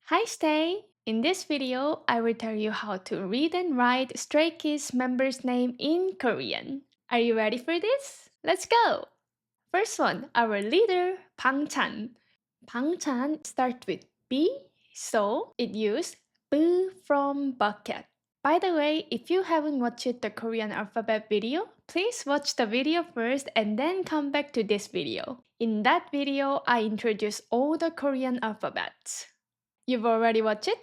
Hi, Stay! In this video, I will tell you how to read and write Stray Kids members' name in Korean. Are you ready for this? Let's go! First one, our leader, Bangchan. Bangchan starts with B, so it used B from bucket. By the way, if you haven't watched the Korean alphabet video, please watch the video first and then come back to this video. In that video, I introduce all the Korean alphabets. You've already watched it?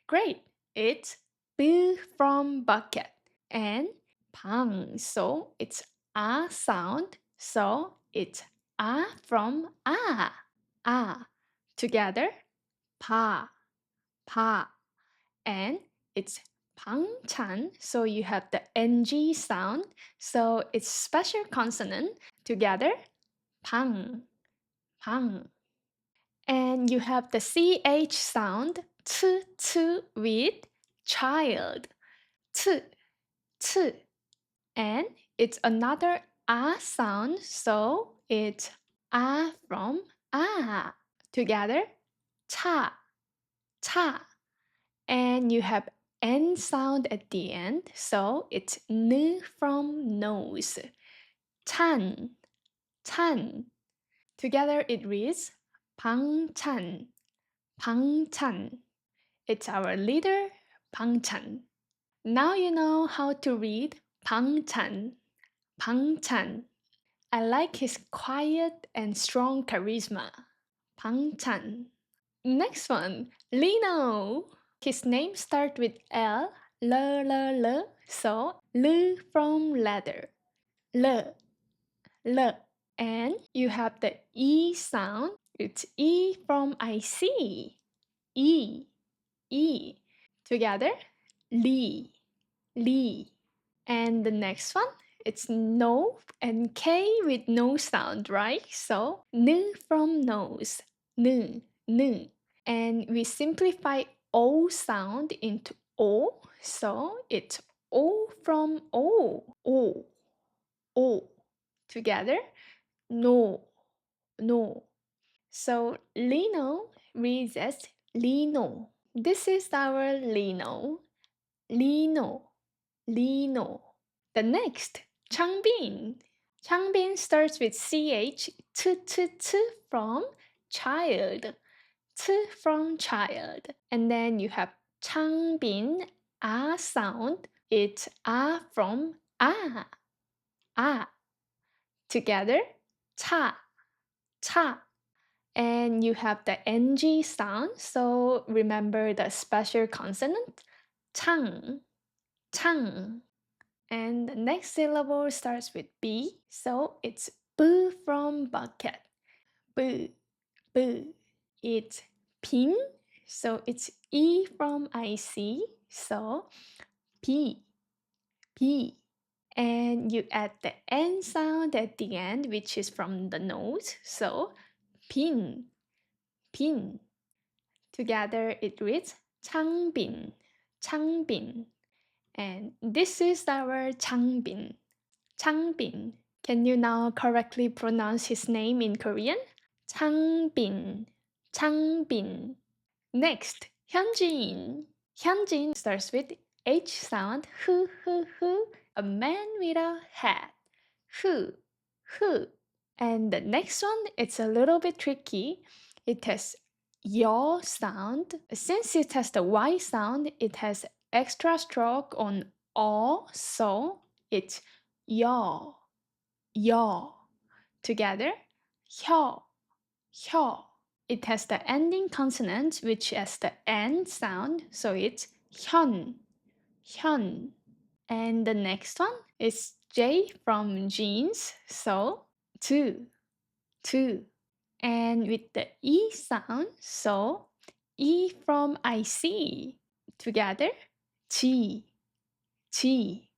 Great! It's B from bucket and bang, so it's a sound, so it's a from a. Together, pa, pa, and it's Pangchan, so you have the ng sound, so it's special consonant. Together, pang, pang. And you have the ch sound, t with child, t, t. And it's another a sound, so it's a from a. Together, cha, cha. And you have n sound at the end, so it's n from nose. Chan, chan. Together it reads Bangchan, Bangchan. It's our leader, Bangchan. Now you know how to read Bangchan, Bangchan. I like his quiet and strong charisma. Bangchan. Next one, Lino. His name starts with L, L, so L from leather. L, L. And you have the E sound. It's E from I see. E, E. Together, Li, Li. And the next one, it's no and K with no sound, right? So, N from nose, N, N. And we simplify O sound into O, so it's O from O, O, O. Together, no, no. So Lino reads as Lino. This is our Lino. Lino. Lino. The next, Changbin. Changbin starts with ch, t from child. T from child. And then you have Changbin, a sound. It's a from a. A. Together, cha, cha. And you have the ng sound, so remember the special consonant, Chang, Chang. And the next syllable starts with B, so it's B from bucket, B, B. It's pin, so it's E from IC, so P, P. And you add the N sound at the end, which is from the nose, so pin, pin. Together it reads Changbin, Changbin. And this is our Changbin, Changbin. Can you now correctly pronounce his name in Korean? Changbin, Changbin. Next, Hyunjin. Hyunjin starts with H sound, hu, a man with a hat, hu, hu. And the next one, it's a little bit tricky. It has yaw sound. Since it has the Y sound, it has extra stroke on O, so it's yaw, yaw. Together, hyo, hyo. It has the ending consonant, which has the N sound, so it's hyun, hyun. And the next one is J from jeans, so two, two. And with the E sound, so E from I see. Together, G, G.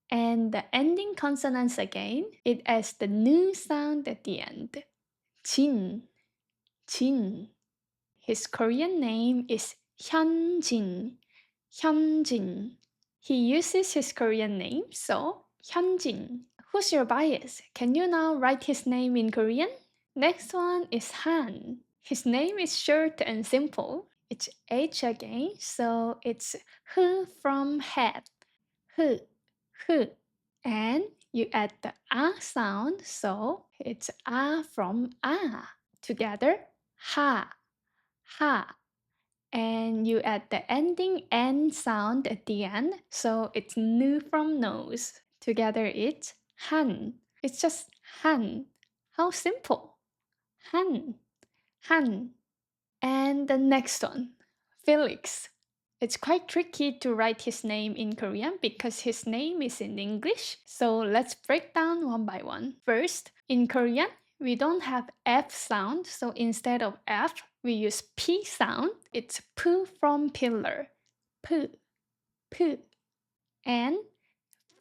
And the ending consonants again, it has the N sound at the end. Jin, Jin. His Korean name is Hyunjin, Hyunjin. He uses his Korean name, so Hyunjin. Who's your bias? Can you now write his name in Korean? Next one is Han. His name is short and simple. it's H again, so it's H from head. H, H. And you add the A sound, so it's A from A. Together, ha, ha. And you add the ending N sound at the end, so it's N from nose. Together, it's Han. It's just Han. How simple. Han, Han. And the next one, Philix. It's quite tricky to write his name in Korean because his name is in English. So let's break down one by one. First, in Korean, we don't have F sound. So instead of F, we use P sound. It's P from pillar. P, P. And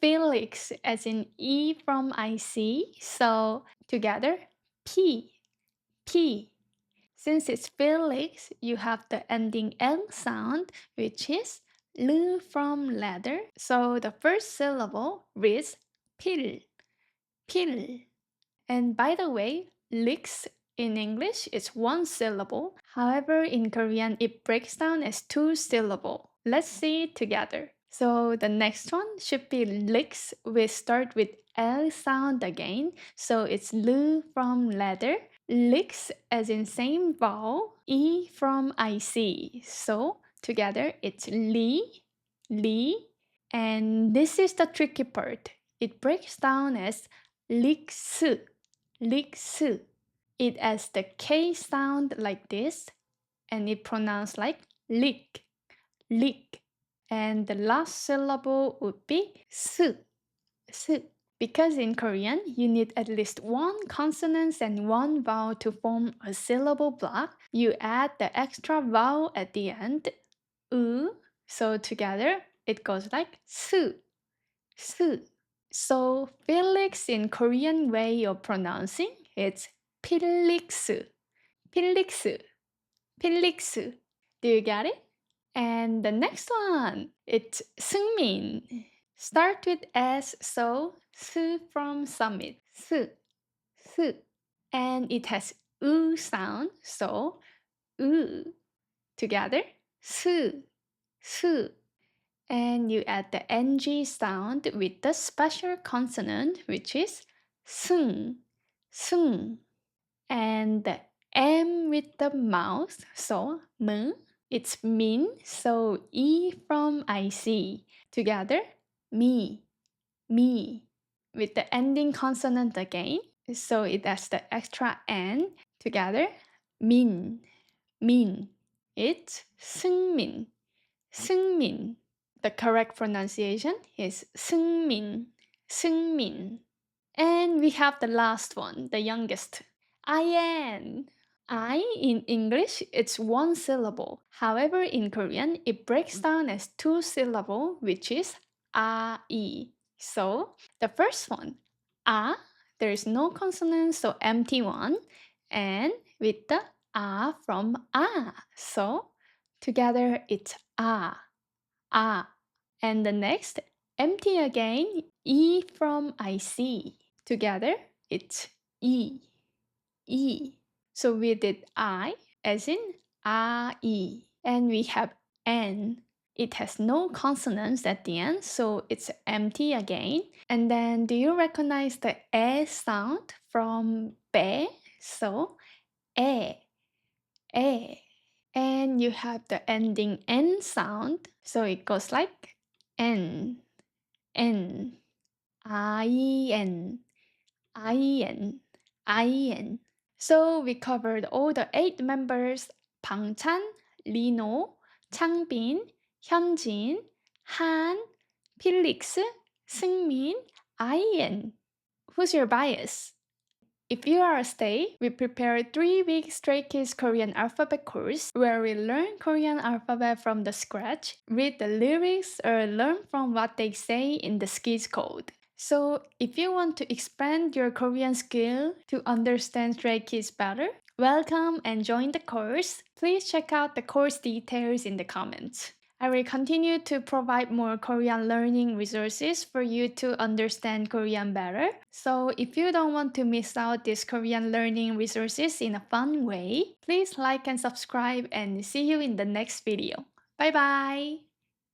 Philix as in E from IC. So together, P, P. Since it's Philix, you have the ending L sound, which is L from leather. So the first syllable reads pil, pil. And by the way, licks in English is one syllable. However, in Korean, it breaks down as two syllable. Let's see it together. So the next one should be licks. We start with L sound again. So it's L from leather. Licks as in same vowel, E from IC. So together it's Li, Li. And this is the tricky part. It breaks down as licks, licks. It has the K sound like this, and it pronounced like lick, lick. And the last syllable would be su, su. Because in Korean, you need at least one consonant and one vowel to form a syllable block, you add the extra vowel at the end, u. So together, it goes like su, su. So Philix in Korean way of pronouncing, it's 필릭스, 필릭스, 필릭스. Do you get it? And the next one, it's 승민. Start with S, so S from summit, S, S. And it has U sound, so U. Together, S, S. And you add the NG sound with the special consonant, which is 승, 승. And the M with the mouth, so M. It's min, so E from IC. Together, me, me. With the ending consonant again, so it has the extra N. Together, min, min. It's 승민, 승민. The correct pronunciation is 승민, 승민. And we have the last one, the youngest. IN. I in English, it's one syllable. However, in Korean, it breaks down as two syllable, which is I. So, the first one, A, there is no consonant, so empty one. And with the A from A. So, together it's A, A. And the next, empty again, E from IC. Together, it's E, E. So we did I as in I. And we have N. It has no consonants at the end, so it's empty again. And then do you recognize the E sound from 배? So E, E. And you have the ending N sound, so it goes like N, N, I-N, I-N, I-N. So we covered all the 8 members, 방찬, 리노, 창빈, 현진, 한, 필릭스, 승민, IN. Who's your bias? If you are a stay, we prepared 3-week Stray Kids Korean alphabet course where we learn Korean alphabet from the scratch, read the lyrics, or learn from what they say in the skis code. So if you want to expand your Korean skill to understand Stray Kids better, welcome and join the course. Please check out the course details in the comments. I will continue to provide more Korean learning resources for you to understand Korean better. So if you don't want to miss out these Korean learning resources in a fun way, please like and subscribe and see you in the next video. Bye bye!